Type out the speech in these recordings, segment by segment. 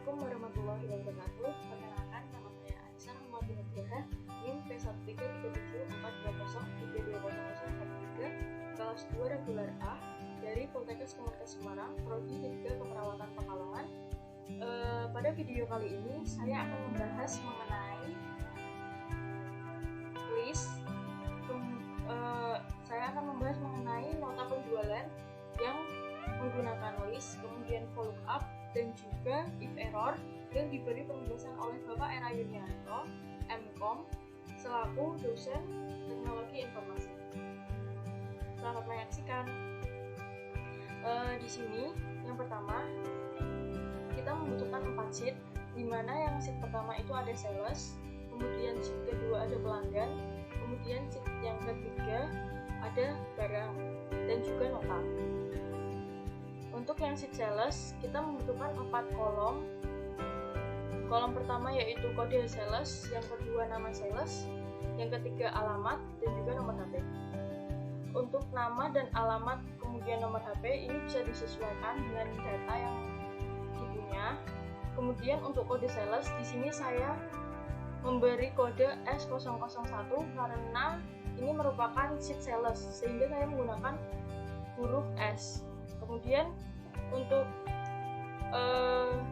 Assalamualaikum warahmatullahi wabarakatuh. Perkenalkan, nama saya Aisyah Rahmati Nugraha, NIM P1337320320013, kelas 2 reguler A dari Poltekkes Kemenkes Semarang, Prodi 3 Keperawatan Pekalongan. Pada video kali ini saya akan membahas mengenai list. Saya akan membahas mengenai nota penjualan yang menggunakan list, kemudian for lookup, dan juga if error yang diberi penjelasan oleh Bapak Era Yunianto, MKOM, selaku dosen Teknologi Informasi. Selamat menyaksikan. Di sini yang pertama kita membutuhkan 4 sheet, di mana yang sheet pertama itu ada sales, kemudian sheet kedua ada pelanggan, kemudian sheet yang ketiga ada barang dan juga nota. Untuk yang sheet sales, kita membutuhkan 4 kolom. Kolom pertama yaitu kode sales, yang kedua nama sales, yang ketiga alamat, dan juga nomor HP. Untuk nama dan alamat kemudian nomor HP ini bisa disesuaikan dengan data yang dipunya. Kemudian untuk kode sales, di sini saya memberi kode S001 karena ini merupakan sheet sales, sehingga saya menggunakan huruf S. Kemudian untuk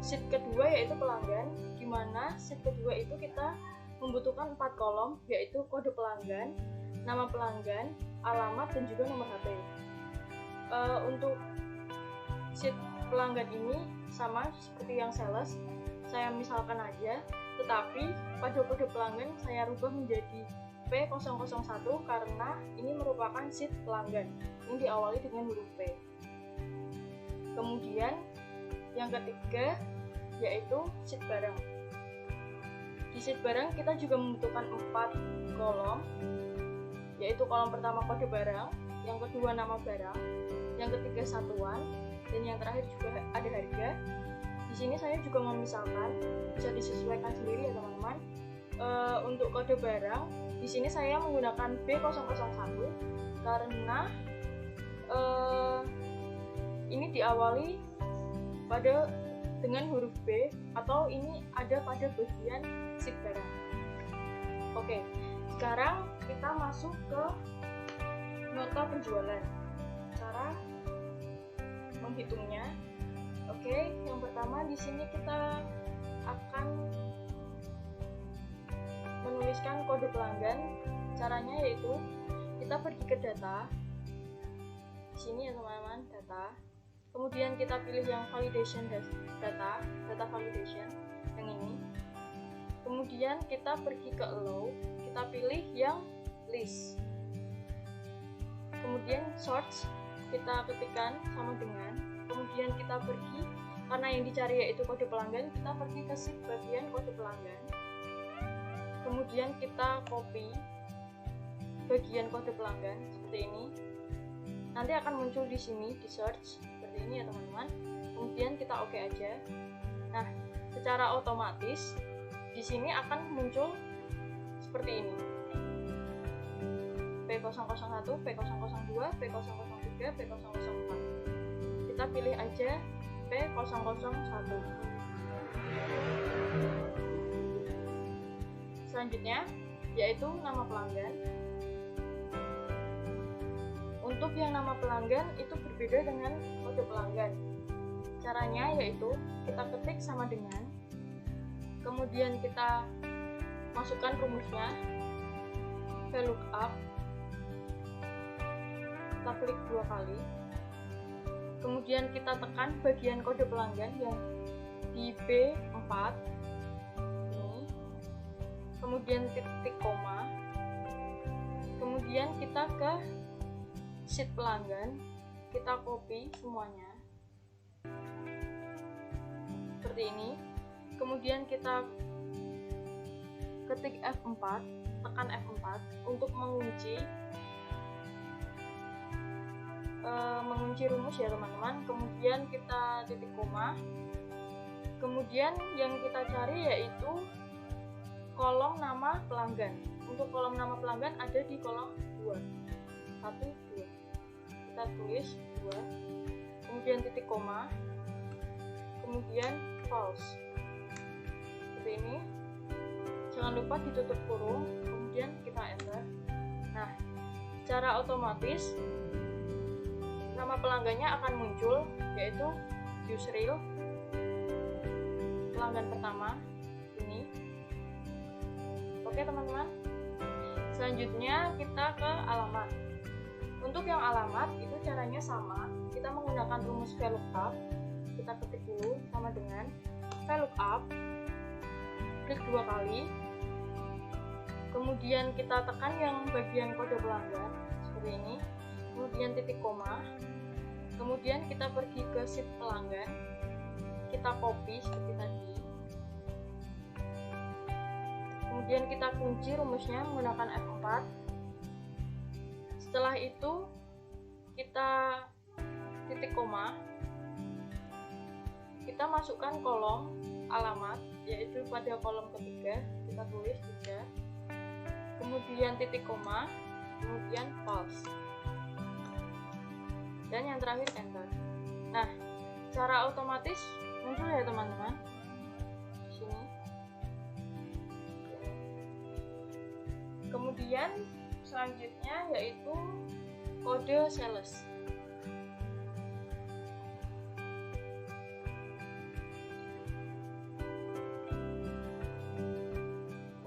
sheet kedua yaitu pelanggan, di mana sheet kedua itu kita membutuhkan 4 kolom, yaitu kode pelanggan, nama pelanggan, alamat, dan juga nomor HP. Untuk sheet pelanggan ini sama seperti yang sales, saya misalkan aja, tetapi pada kode pelanggan saya rubah menjadi P001 karena ini merupakan sheet pelanggan yang diawali dengan huruf P. Kemudian yang ketiga yaitu sheet barang. Di sheet barang kita juga membutuhkan 4 kolom, yaitu kolom pertama kode barang, yang kedua nama barang, yang ketiga satuan, dan yang terakhir juga ada harga. Di sini saya juga memisahkan, bisa disesuaikan sendiri ya teman-teman. Untuk kode barang, di sini saya menggunakan B001 karena ini diawali dengan huruf B, atau ini ada pada bagian sheet barang. Oke, sekarang kita masuk ke nota penjualan. Cara menghitungnya. Oke, yang pertama di sini kita akan menuliskan kode pelanggan. Caranya yaitu kita pergi ke data. Di sini ya teman-teman, data. Kemudian kita pilih yang validation data validation yang ini. Kemudian kita pergi ke allow, kita pilih yang list. Kemudian search, kita ketikkan sama dengan. Kemudian kita pergi, karena yang dicari yaitu kode pelanggan, kita pergi ke sheet bagian kode pelanggan. Kemudian kita copy bagian kode pelanggan seperti ini. Nanti akan muncul di sini di search seperti ini ya teman-teman. Kemudian kita oke aja. Nah, secara otomatis di sini akan muncul seperti ini. P001, P002, P003, P004. Kita pilih aja P001. Selanjutnya yaitu nama pelanggan. Untuk yang nama pelanggan itu berbeda dengan kode pelanggan. Caranya yaitu kita ketik sama dengan, kemudian kita masukkan rumusnya, VLOOKUP, kita klik 2 kali, kemudian kita tekan bagian kode pelanggan yang di B4 ini, kemudian titik koma, kemudian kita ke sheet pelanggan, kita copy semuanya seperti ini. Kemudian kita ketik F4, tekan F4 untuk mengunci rumus ya teman-teman. Kemudian kita titik koma. Kemudian yang kita cari yaitu kolom nama pelanggan. Untuk kolom nama pelanggan ada di kolom 2. 1, 2. Kita tulis 2. Kemudian titik koma. Kemudian false. seperti ini. Jangan lupa ditutup kurung, kemudian kita enter. Nah, secara otomatis nama pelanggannya akan muncul, yaitu Yusril, pelanggan pertama ini. Oke teman-teman, selanjutnya kita ke alamat. Untuk yang alamat itu caranya sama, kita menggunakan rumus VLOOKUP. Kita ketik dulu sama dengan VLOOKUP, klik 2 kali, kemudian kita tekan yang bagian kode pelanggan seperti ini, kemudian titik koma, kemudian kita pergi ke sheet pelanggan, kita copy seperti tadi, kemudian kita kunci rumusnya menggunakan F4. Setelah itu kita titik koma, kita masukkan kolom alamat, yaitu pada kolom ketiga kita tulis 3, kemudian titik koma, kemudian false, dan yang terakhir enter. Nah, secara otomatis muncul ya teman-teman di sini. Kemudian selanjutnya yaitu kode sales.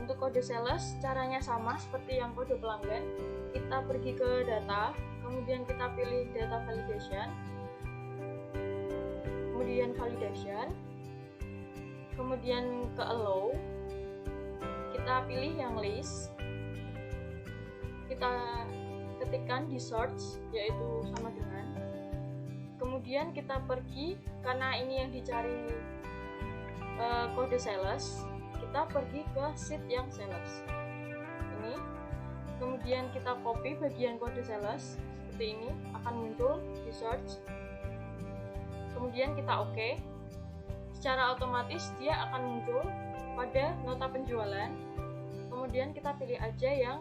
Untuk kode sales caranya sama seperti yang kode pelanggan. Kita pergi ke data, kemudian kita pilih data validation, kemudian validation, kemudian ke allow, kita pilih yang list, kita ketikkan di search, yaitu sama dengan, kemudian kita pergi, karena ini yang dicari kode sales, kita pergi ke sheet yang sales ini, kemudian kita copy bagian kode sales seperti ini, akan muncul di search, kemudian kita OK. Secara otomatis dia akan muncul pada nota penjualan, kemudian kita pilih aja yang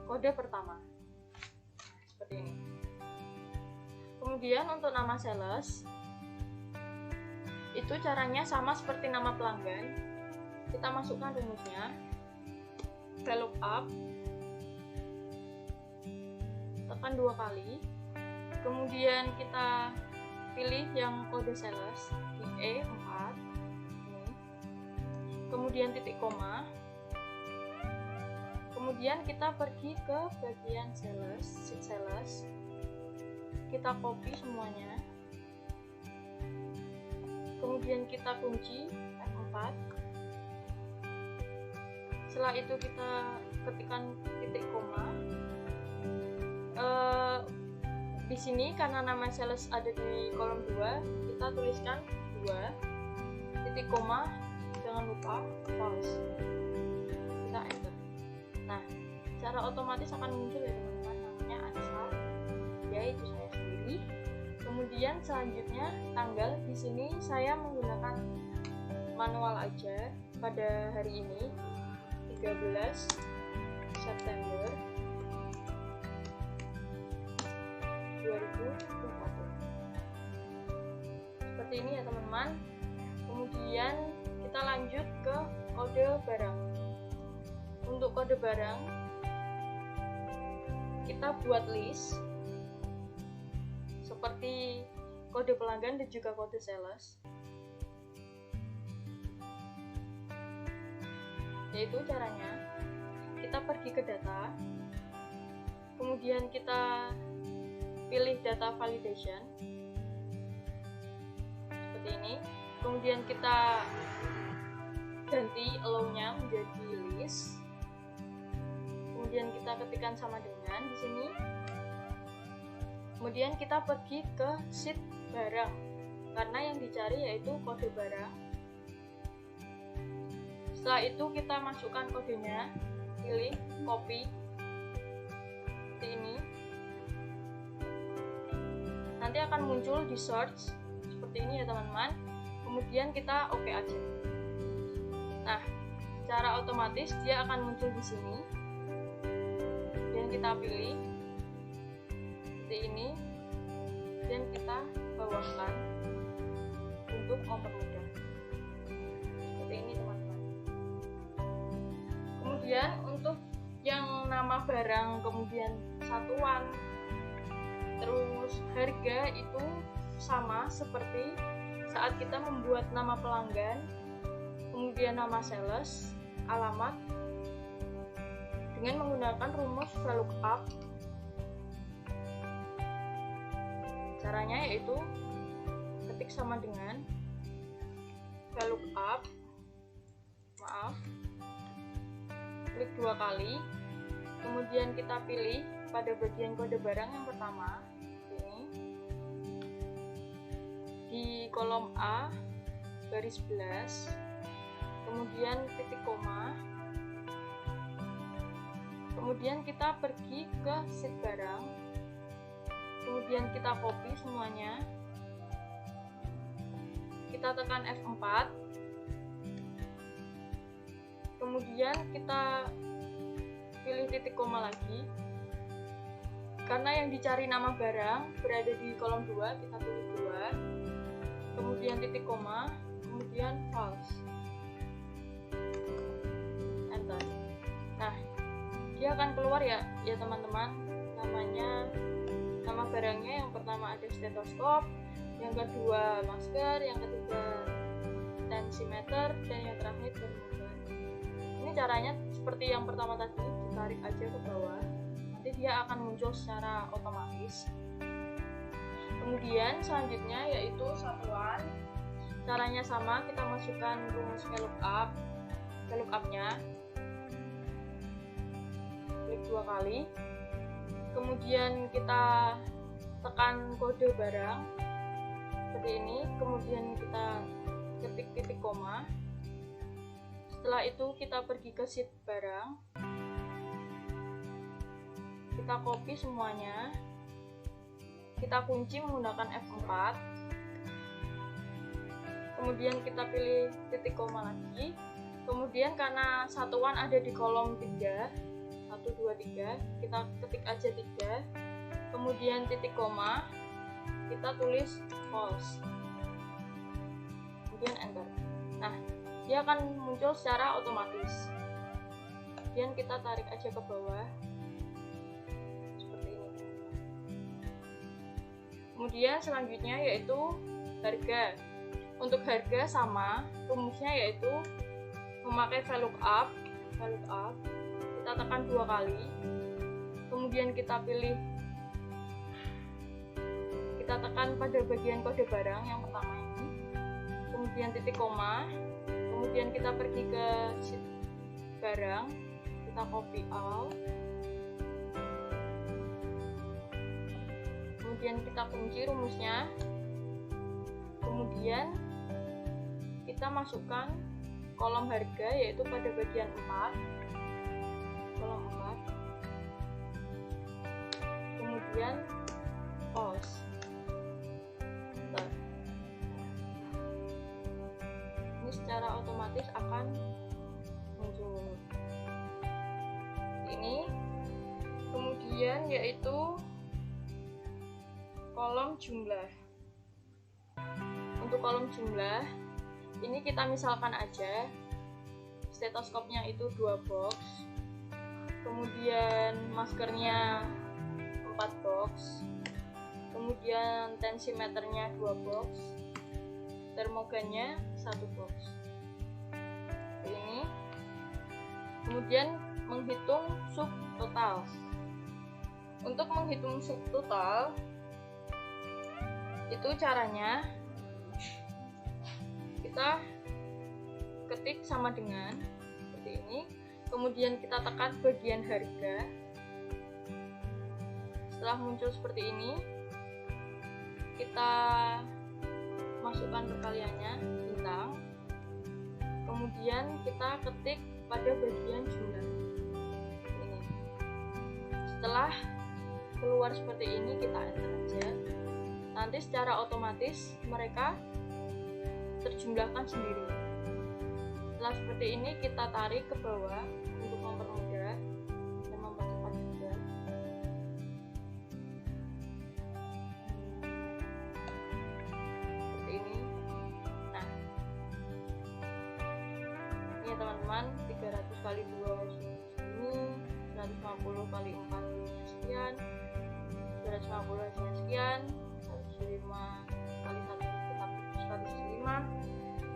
kode pertama seperti ini. Kemudian untuk nama sales itu caranya sama seperti nama pelanggan. Kita masukkan rumusnya VLOOKUP, tekan 2 kali, kemudian kita pilih yang kode sales di E4 ini, kemudian titik koma, kemudian kita pergi ke bagian sales, sheet sales, kita copy semuanya, kemudian kita kunci F4. Setelah itu kita ketikkan titik koma. Di sini karena nama sales ada di kolom 2, kita tuliskan 2 titik koma, jangan lupa false. Kita enter. Nah, secara otomatis akan muncul ya teman-teman, namanya Anissa, yaitu saya sendiri. Kemudian selanjutnya tanggal, di sini saya menggunakan manual aja pada hari ini 13 September 2021. Seperti ini ya teman-teman. Kemudian kita lanjut ke kode barang. Untuk kode barang kita buat list seperti kode pelanggan dan juga kode sales. Yaitu caranya kita pergi ke data, kemudian kita pilih data validation seperti ini, kemudian kita ganti allow-nya menjadi list, kemudian kita ketikkan sama dengan di sini, kemudian kita pergi ke sheet barang karena yang dicari yaitu kode barang. Setelah itu kita masukkan kodenya, pilih copy seperti ini, nanti akan muncul di search seperti ini ya teman-teman. Kemudian kita OK aja. Nah, secara otomatis dia akan muncul di sini, dan kita pilih seperti ini, dan kita bawahkan untuk mempermudah seperti ini teman-teman. Kemudian untuk yang nama barang, kemudian satuan, terus harga itu sama seperti saat kita membuat nama pelanggan, kemudian nama sales, alamat, dengan menggunakan rumus VLOOKUP. Caranya yaitu ketik sama dengan VLOOKUP, klik 2 kali, kemudian kita pilih pada bagian kode barang yang pertama ini di kolom A garis belas, kemudian titik koma, kemudian kita pergi ke sheet barang, kemudian kita copy semuanya, kita tekan F4, kemudian kita pilih titik koma lagi. Karena yang dicari nama barang berada di kolom 2, kita tulis 2, kemudian titik koma, kemudian false, enter. Nah, dia akan keluar ya teman-teman, nama barangnya yang pertama ada stetoskop, yang kedua masker, yang ketiga tensimeter, dan yang terakhir termometer. Ini caranya seperti yang pertama tadi, ditarik aja ke bawah, nanti dia akan muncul secara otomatis. Kemudian selanjutnya yaitu satuan. Caranya sama, kita masukkan rumus VLOOKUP-nya, klik 2 kali, kemudian kita tekan kode barang seperti ini, kemudian kita ketik titik koma. Setelah itu kita pergi ke sheet barang, kita copy semuanya, kita kunci menggunakan F4, kemudian kita pilih titik koma lagi, kemudian karena satuan ada di kolom 3, 1, 2, 3, kita ketik aja 3, kemudian titik koma, kita tulis false, kemudian enter. Nah, dia akan muncul secara otomatis. Kemudian kita tarik aja ke bawah seperti ini. Kemudian selanjutnya yaitu harga. Untuk harga sama, rumusnya yaitu memakai VLOOKUP, kita tekan 2 kali, kemudian kita tekan pada bagian kode barang yang pertama ini, kemudian titik koma, kemudian kita pergi ke sheet barang, kita copy all, kemudian kita kunci rumusnya, kemudian kita masukkan kolom harga yaitu pada bagian 4, kolom 4, kemudian false. Ini secara otomatis akan muncul ini. Kemudian yaitu kolom jumlah. Untuk kolom jumlah ini kita misalkan aja stetoskopnya itu 2 box, kemudian maskernya 4 box, kemudian tensimeternya 2 box, termogannya 1 box. Ini kemudian menghitung subtotal. Untuk menghitung subtotal itu caranya kita ketik sama dengan seperti ini, kemudian kita tekan bagian harga. Setelah muncul seperti ini, kita masukkan perkaliannya bintang, kemudian kita ketik pada bagian jumlah ini. Setelah keluar seperti ini, kita enter aja, nanti secara otomatis mereka terjumlahkan sendiri. Setelah seperti ini, kita tarik ke bawah untuk mempermudah dan mempercepat juga. Seperti ini. Nah, ini ya teman-teman, teman-teman, 300 kali 2 segini, 150 kali 4 sekian, 250 hasilnya sekian, 105 kali 1 kita 105.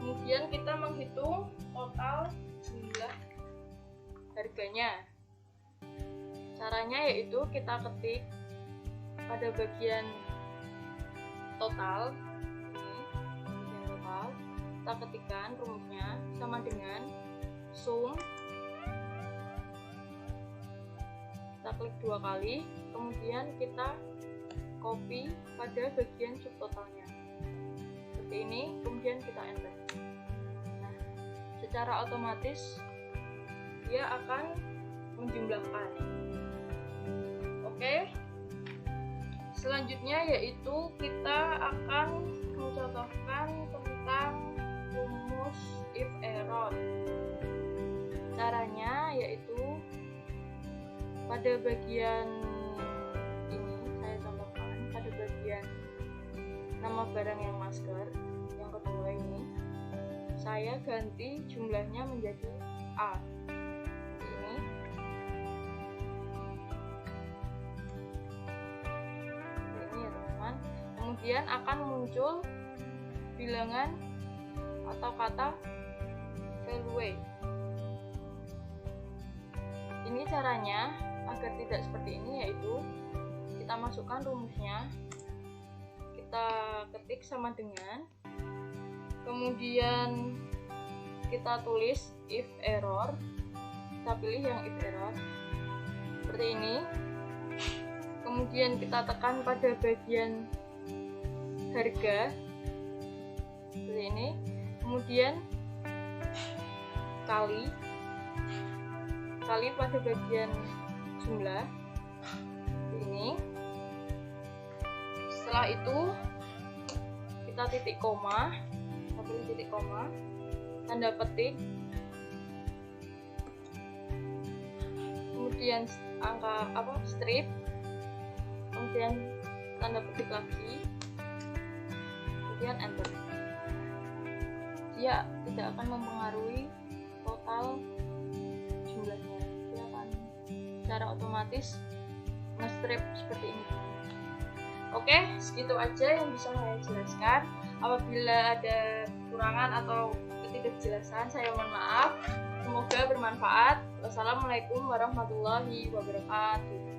Kemudian kita menghitung total jumlah harganya. Caranya yaitu kita ketik pada bagian total ini, bagian total kita ketikkan rumusnya sama dengan sum, kita klik 2 kali, kemudian kita copy pada bagian subtotalnya seperti ini, kemudian kita enter. Nah, secara otomatis dia akan menjumlahkan. Oke, selanjutnya yaitu kita akan mencontohkan tentang rumus if error. Caranya yaitu pada bagian ini saya contohkan pada bagian nama barang yang masker yang kedua ini saya ganti jumlahnya menjadi A. Kemudian akan muncul bilangan atau kata value. Ini caranya agar tidak seperti ini, yaitu kita masukkan rumusnya, kita ketik sama dengan, kemudian kita tulis if error, kita pilih yang if error seperti ini, kemudian kita tekan pada bagian harga seperti ini, kemudian kali pada bagian jumlah seperti ini. Setelah itu kita titik koma, kita pilih titik koma, tanda petik, kemudian angka strip, kemudian tanda petik lagi, kemudian enter. Dia tidak akan mempengaruhi total jumlahnya, dia akan secara otomatis nge-strip seperti ini. Oke, segitu aja yang bisa saya jelaskan. Apabila ada kekurangan atau ketidakjelasan, saya mohon maaf. Semoga bermanfaat. Wassalamualaikum warahmatullahi wabarakatuh.